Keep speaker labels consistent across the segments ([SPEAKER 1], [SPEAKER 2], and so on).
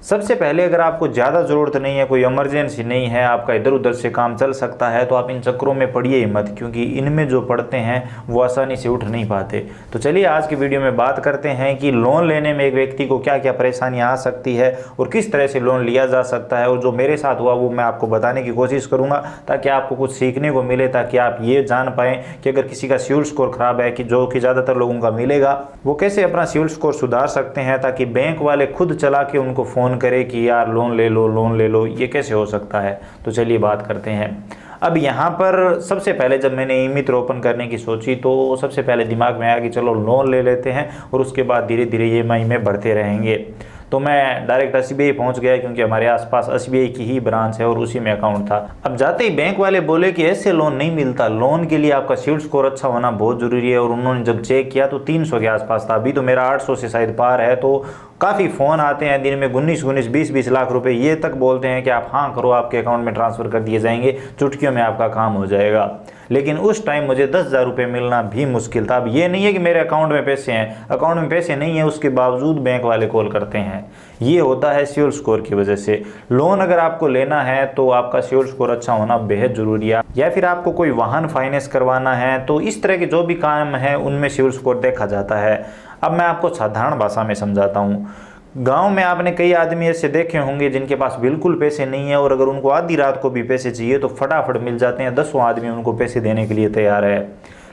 [SPEAKER 1] सबसे पहले अगर आपको ज़्यादा ज़रूरत नहीं है, कोई इमरजेंसी नहीं है, आपका इधर उधर से काम चल सकता है, तो आप इन चक्करों में पड़िए ही मत, क्योंकि इनमें जो पड़ते हैं वो आसानी से उठ नहीं पाते। तो चलिए आज की वीडियो में बात करते हैं कि लोन लेने में एक व्यक्ति को क्या क्या परेशानियां आ सकती है और किस तरह से लोन लिया जा सकता है। और जो मेरे साथ हुआ वो मैं आपको बताने की कोशिश करूँगा, ताकि आपको कुछ सीखने को मिले, ताकि आप ये जान पाएँ कि अगर किसी का सिविल स्कोर खराब है, कि जो कि ज़्यादातर लोगों का मिलेगा, वो कैसे अपना सिविल स्कोर सुधार सकते हैं, ताकि बैंक वाले खुद चला के उनको फ़ोन करे कि यार लोन ले लो, लोन ले लो। ये कैसे हो सकता है, तो चलिए बात करते हैं। अब यहाँ पर सबसे पहले जब मैंने ई मित्र ओपन करने की सोची, तो सबसे पहले दिमाग में आया कि चलो लोन ले लेते हैं और उसके बाद धीरे धीरे EMI में बढ़ते रहेंगे। तो मैं डायरेक्ट SBI पहुंच गया, क्योंकि हमारे आसपास SBI की ही ब्रांच है और उसी में अकाउंट था। अब जाते ही बैंक वाले बोले कि ऐसे लोन नहीं मिलता, लोन के लिए आपका सिविल स्कोर अच्छा होना बहुत ज़रूरी है। और उन्होंने जब चेक किया तो 300 के आसपास था। अभी तो मेरा 800 से शायद पार है। तो काफ़ी फ़ोन आते हैं दिन में, 19 20 लाख रुपए ये तक बोलते हैं कि आप हाँ करो, आपके अकाउंट में ट्रांसफ़र कर दिए जाएंगे, चुटकियों में आपका काम हो जाएगा। लेकिन उस टाइम मुझे 10,000 रुपये मिलना भी मुश्किल था। अब ये नहीं है कि मेरे अकाउंट में पैसे हैं, अकाउंट में पैसे नहीं है, उसके बावजूद बैंक वाले कॉल करते हैं। ये होता है सिविल स्कोर की वजह से। लोन अगर आपको लेना है तो आपका सिविल स्कोर अच्छा होना बेहद ज़रूरी है। या फिर आपको कोई वाहन फाइनेंस करवाना है, तो इस तरह के जो भी काम है उनमें सिविल स्कोर देखा जाता है। अब मैं आपको साधारण भाषा में समझाता हूँ। गांव में आपने कई आदमी ऐसे देखे होंगे जिनके पास बिल्कुल पैसे नहीं है, और अगर उनको आधी रात को भी पैसे चाहिए तो फटाफट मिल जाते हैं। 10 आदमी उनको पैसे देने के लिए तैयार है।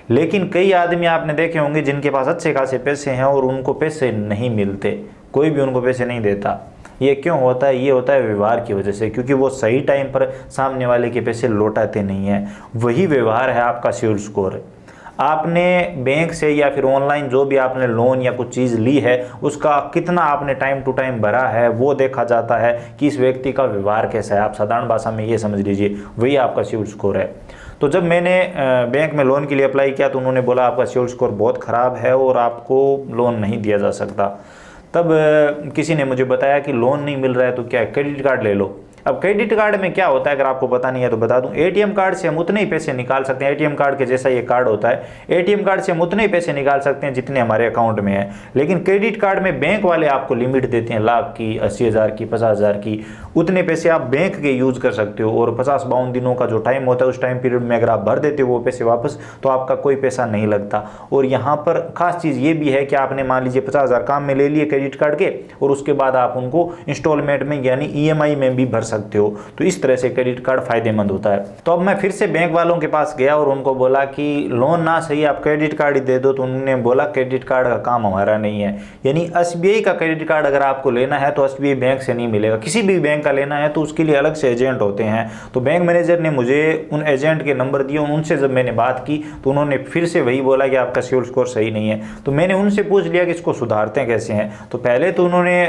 [SPEAKER 1] लेकिन कई आदमी आपने देखे होंगे जिनके पास अच्छे खासे पैसे हैं और उनको पैसे नहीं मिलते, कोई भी उनको पैसे नहीं देता। ये क्यों होता है? ये होता है व्यवहार की वजह से, क्योंकि वो सही टाइम पर सामने वाले के पैसे लौटाते नहीं हैं। वही व्यवहार है आपका सिविल स्कोर। आपने बैंक से या फिर ऑनलाइन जो भी आपने लोन या कुछ चीज़ ली है, उसका कितना आपने टाइम टू टाइम भरा है वो देखा जाता है कि इस व्यक्ति का व्यवहार कैसा है। आप साधारण भाषा में ये समझ लीजिए, वही आपका सिविल स्कोर है। तो जब मैंने बैंक में लोन के लिए अप्लाई किया तो उन्होंने बोला आपका सिविल स्कोर बहुत ख़राब है और आपको लोन नहीं दिया जा सकता। तब किसी ने मुझे बताया कि लोन नहीं मिल रहा है तो क्या क्रेडिट कार्ड ले लो। अब क्रेडिट कार्ड में क्या होता है, अगर आपको पता नहीं है तो बता दूं। ATM कार्ड से हम उतने ही पैसे निकाल सकते हैं। ATM कार्ड के जैसा ये कार्ड होता है। ATM कार्ड से हम उतने ही पैसे निकाल सकते हैं जितने हमारे अकाउंट में है। लेकिन क्रेडिट कार्ड में बैंक वाले आपको लिमिट देते हैं, लाख की, 80,000 की, 50,000 की। उतने पैसे आप बैंक के यूज़ कर सकते हो। और 50-52 दिनों का जो टाइम होता है, उस टाइम पीरियड में अगर आप भर देते हो वो पैसे वापस, तो आपका कोई पैसा नहीं लगता। और यहाँ पर खास चीज़ ये भी है कि आपने मान लीजिए 50,000 काम में ले लिए क्रेडिट कार्ड के, और उसके बाद आप उनको इंस्टॉलमेंट में यानी EMI में भी भर सकते हो। तो इस तरह से क्रेडिट कार्ड फायदेमंद होता है। तो अब मैं फिर से बैंक वालों के पास गया और उनको बोला कि लोन ना सही, आप क्रेडिट कार्ड ही दे दो। तो उन्होंने बोला क्रेडिट कार्ड का काम हमारा नहीं है। यानी SBI का क्रेडिट कार्ड अगर आपको लेना है तो SBI बैंक से नहीं मिलेगा। किसी भी बैंक का लेना है तो उसके लिए अलग से एजेंट होते हैं। तो बैंक मैनेजर ने मुझे उन एजेंट के नंबर दिए। उनसे जब मैंने बात की तो उन्होंने फिर से वही बोला कि आपका सिविल स्कोर सही नहीं है। तो मैंने उनसे पूछ लिया कि इसको सुधारते कैसे हैं। तो पहले तो उन्होंने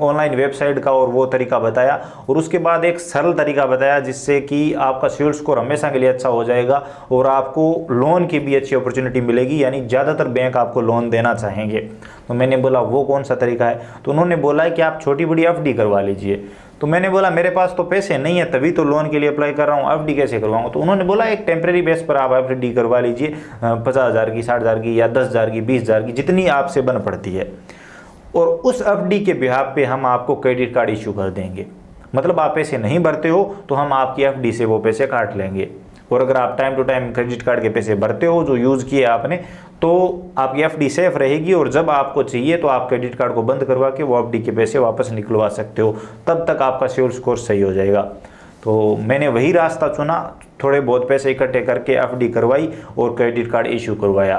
[SPEAKER 1] ऑनलाइन वेबसाइट का और वो तरीका बताया, और उसके बाद एक सरल तरीका बताया जिससे कि आपका सिविल स्कोर हमेशा के लिए अच्छा हो जाएगा और आपको लोन की भी अच्छी अपॉर्चुनिटी मिलेगी। यानी ज़्यादातर बैंक आपको लोन देना चाहेंगे। तो मैंने बोला वो कौन सा तरीका है? तो उन्होंने बोला है कि आप छोटी बड़ी FD करवा लीजिए। तो मैंने बोला मेरे पास तो पैसे नहीं है, तभी तो लोन के लिए अप्लाई कर रहा हूँ, FD कैसे करवाऊँ? तो उन्होंने बोला एक टेम्प्रेरी बेस पर आप FD करवा लीजिए, 50,000 की, 60,000 की, या 10,000 की, 20,000 की, जितनी आपसे बन पड़ती है। और उस FD के बिहाफ पे हम आपको क्रेडिट कार्ड इशू कर देंगे। मतलब आप पैसे नहीं भरते हो तो हम आपकी FD से वो पैसे काट लेंगे। और अगर आप time to time credit card के पैसे भरते हो जो यूज़ किए आपने, तो आपकी FD सेफ रहेगी। और जब आपको चाहिए तो आप क्रेडिट कार्ड को बंद करवा के वो FD के पैसे वापस निकलवा सकते हो। तब तक आपका सिविल स्कोर सही हो जाएगा। तो मैंने वही रास्ता चुना, थोड़े बहुत पैसे इकट्ठे करके FD करवाई और क्रेडिट कार्ड इशू करवाया।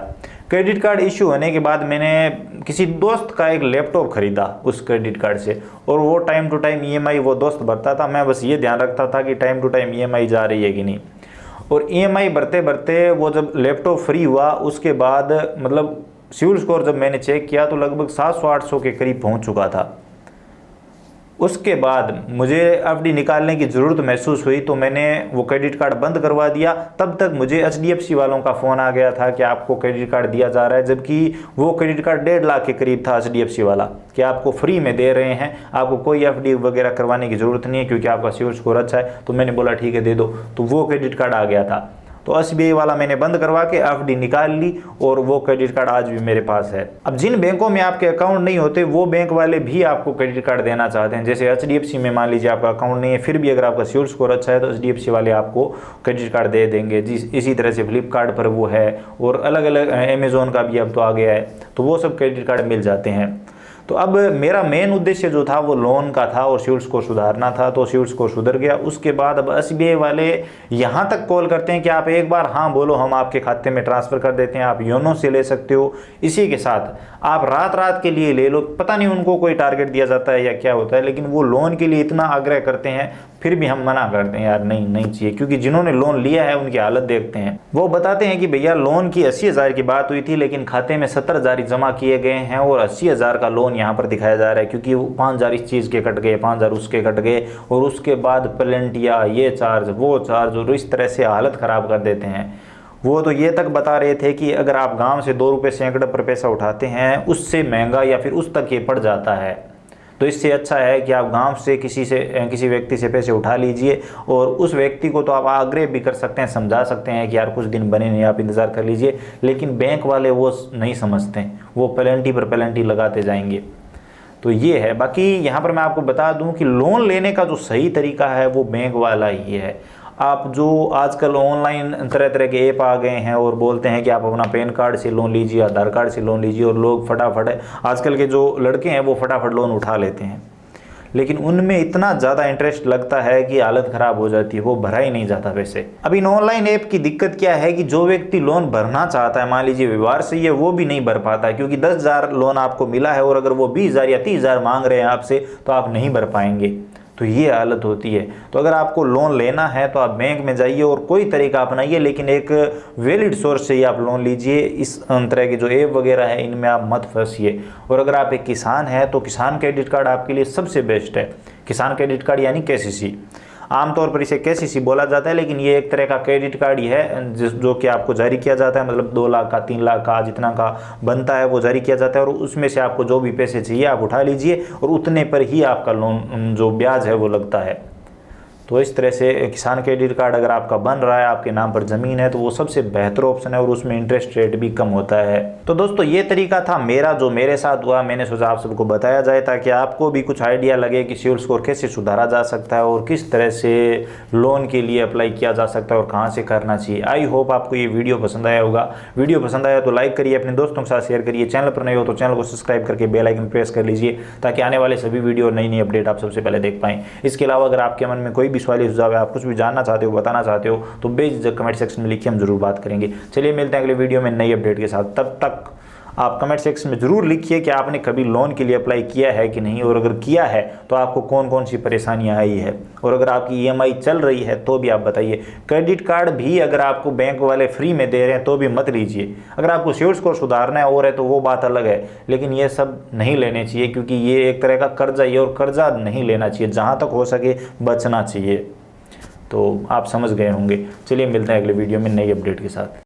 [SPEAKER 1] क्रेडिट कार्ड इशू होने के बाद मैंने किसी दोस्त का एक लैपटॉप खरीदा उस क्रेडिट कार्ड से, और वो टाइम टू टाइम EMI वो दोस्त भरता था। मैं बस ये ध्यान रखता था कि टाइम टू टाइम EMI जा रही है कि नहीं। और EMI भरते भरते वो जब लैपटॉप फ्री हुआ उसके बाद मतलब सिविल स्कोर जब मैंने चेक किया तो लगभग 700-800 के करीब पहुंच चुका था। उसके बाद मुझे FD निकालने की ज़रूरत महसूस हुई तो मैंने वो क्रेडिट कार्ड बंद करवा दिया। तब तक मुझे HDFC वालों का फ़ोन आ गया था कि आपको क्रेडिट कार्ड दिया जा रहा है, जबकि वो क्रेडिट कार्ड 1.5 लाख के करीब था HDFC वाला, कि आपको फ्री में दे रहे हैं, आपको कोई FD वगैरह करवाने की ज़रूरत नहीं है क्योंकि आपका सिविल स्कोर अच्छा है। तो मैंने बोला ठीक है दे दो। तो वो क्रेडिट कार्ड आ गया था। तो SBI वाला मैंने बंद करवा के FD निकाल ली और वो क्रेडिट कार्ड आज भी मेरे पास है। अब जिन बैंकों में आपके अकाउंट नहीं होते वो बैंक वाले भी आपको क्रेडिट कार्ड देना चाहते हैं। जैसे HDFC में मान लीजिए आपका अकाउंट नहीं है, फिर भी अगर आपका सिबिल स्कोर अच्छा है तो HDFC वाले आपको क्रेडिट कार्ड दे देंगे। इसी तरह से फ्लिपकार्ट पर वो है, और अलग अलग अमेज़ोन का भी अब तो आ गया है, तो वो सब क्रेडिट कार्ड मिल जाते हैं। तो अब मेरा मेन उद्देश्य जो था वो लोन का था और सिबिल स्कोर सुधारना था, तो सिबिल स्कोर सुधर गया। उसके बाद अब SBI वाले यहाँ तक कॉल करते हैं कि आप एक बार हाँ बोलो, हम आपके खाते में ट्रांसफ़र कर देते हैं, आप योनो से ले सकते हो, इसी के साथ आप रात रात के लिए ले लो। पता नहीं उनको कोई टारगेट दिया जाता है या क्या होता है, लेकिन वो लोन के लिए इतना आग्रह करते हैं, फिर भी हम मना करते हैं यार नहीं चाहिए, क्योंकि जिन्होंने लोन लिया है उनकी हालत देखते हैं। वो बताते हैं कि भैया लोन की 80,000 की बात हुई थी, लेकिन खाते में 70,000 जमा किए गए हैं और 80,000 का लोन यहाँ पर दिखाया जा रहा है, क्योंकि 5,000 इस चीज़ के कट गए, 5,000 उसके कट गए, और उसके बाद पेनल्टियाँ, ये चार्ज वो चार्ज, और इस तरह से हालत ख़राब कर देते हैं। वो तो ये तक बता रहे थे कि अगर आप गांव से 2 रुपये सैकड़े पर पैसा उठाते हैं, उससे महंगा या फिर उस तक ये पड़ जाता है। तो इससे अच्छा है कि आप गांव से किसी व्यक्ति से पैसे उठा लीजिए, और उस व्यक्ति को तो आप आग्रह भी कर सकते हैं, समझा सकते हैं कि यार कुछ दिन बने नहीं, आप इंतज़ार कर लीजिए। लेकिन बैंक वाले वो नहीं समझते, वो पेनल्टी पर पेनल्टी लगाते जाएंगे। तो ये है। बाकी यहाँ पर मैं आपको बता दूँ कि लोन लेने का जो सही तरीका है वो बैंक वाला ही है। आप जो आजकल ऑनलाइन तरह तरह के ऐप आ गए हैं और बोलते हैं कि आप अपना पैन कार्ड से लोन लीजिए, आधार कार्ड से लोन लीजिए, और लोग फटाफट, आजकल के जो लड़के हैं वो फटाफट लोन उठा लेते हैं, लेकिन उनमें इतना ज़्यादा इंटरेस्ट लगता है कि हालत ख़राब हो जाती है, वो भरा ही नहीं जाता पैसे। अब इन ऑनलाइन ऐप की दिक्कत क्या है कि जो व्यक्ति लोन भरना चाहता है, मान लीजिए व्यवहार से है, वो भी नहीं भर पाता, क्योंकि 10,000 लोन आपको मिला है और अगर वो 20,000 या 30,000 मांग रहे हैं आपसे, तो आप नहीं भर पाएंगे। तो ये हालत होती है। तो अगर आपको लोन लेना है तो आप बैंक में जाइए और कोई तरीका अपनाइए, लेकिन एक वैलिड सोर्स से ही आप लोन लीजिए। इस तरह के जो ऐप वगैरह है इनमें आप मत फंसिए। और अगर आप एक किसान हैं तो किसान क्रेडिट कार्ड आपके लिए सबसे बेस्ट है। किसान क्रेडिट कार्ड यानी KCC, आमतौर पर इसे KCC बोला जाता है, लेकिन ये एक तरह का क्रेडिट कार्ड ही है जो कि आपको जारी किया जाता है, मतलब 2 लाख का, 3 लाख का, जितना का बनता है वो जारी किया जाता है, और उसमें से आपको जो भी पैसे चाहिए आप उठा लीजिए, और उतने पर ही आपका लोन जो ब्याज है वो लगता है। तो इस तरह से किसान क्रेडिट कार्ड अगर आपका बन रहा है, आपके नाम पर ज़मीन है, तो वो सबसे बेहतर ऑप्शन है, और उसमें इंटरेस्ट रेट भी कम होता है। तो दोस्तों ये तरीका था मेरा, जो मेरे साथ हुआ, मैंने सोचा आप सबको बताया जाए ताकि आपको भी कुछ आइडिया लगे कि सिबिल स्कोर कैसे सुधारा जा सकता है और किस तरह से लोन के लिए अप्लाई किया जा सकता है और कहाँ से करना चाहिए। आई होप आपको ये वीडियो पसंद आया होगा। वीडियो पसंद आया तो लाइक करिए, अपने दोस्तों के साथ शेयर करिए, चैनल पर नए हो तो चैनल को सब्सक्राइब करके बेल आइकन प्रेस कर लीजिए, ताकि आने वाले सभी वीडियो और नई नई अपडेट आप सबसे पहले देख पाएँ। इसके अलावा अगर आपके मन में कोई भी सवाल सुझाव है, आप कुछ भी जानना चाहते हो, बताना चाहते हो, तो बेझिझक कमेंट सेक्शन में लिखिए, हम जरूर बात करेंगे। चलिए मिलते हैं अगले वीडियो में नई अपडेट के साथ। तब तक आप कमेंट सेक्शन में जरूर लिखिए कि आपने कभी लोन के लिए अप्लाई किया है कि नहीं, और अगर किया है तो आपको कौन कौन सी परेशानियां आई है, और अगर आपकी EMI चल रही है तो भी आप बताइए। क्रेडिट कार्ड भी अगर आपको बैंक वाले फ्री में दे रहे हैं तो भी मत लीजिए। अगर आपको सिबिल स्कोर सुधारना है और है तो वो बात अलग है, लेकिन ये सब नहीं लेने चाहिए, क्योंकि ये एक तरह का कर्जा ही है, और कर्जा नहीं लेना चाहिए, जहाँ तक हो सके बचना चाहिए। तो आप समझ गए होंगे। चलिए मिलते हैं अगले वीडियो में नई अपडेट के साथ।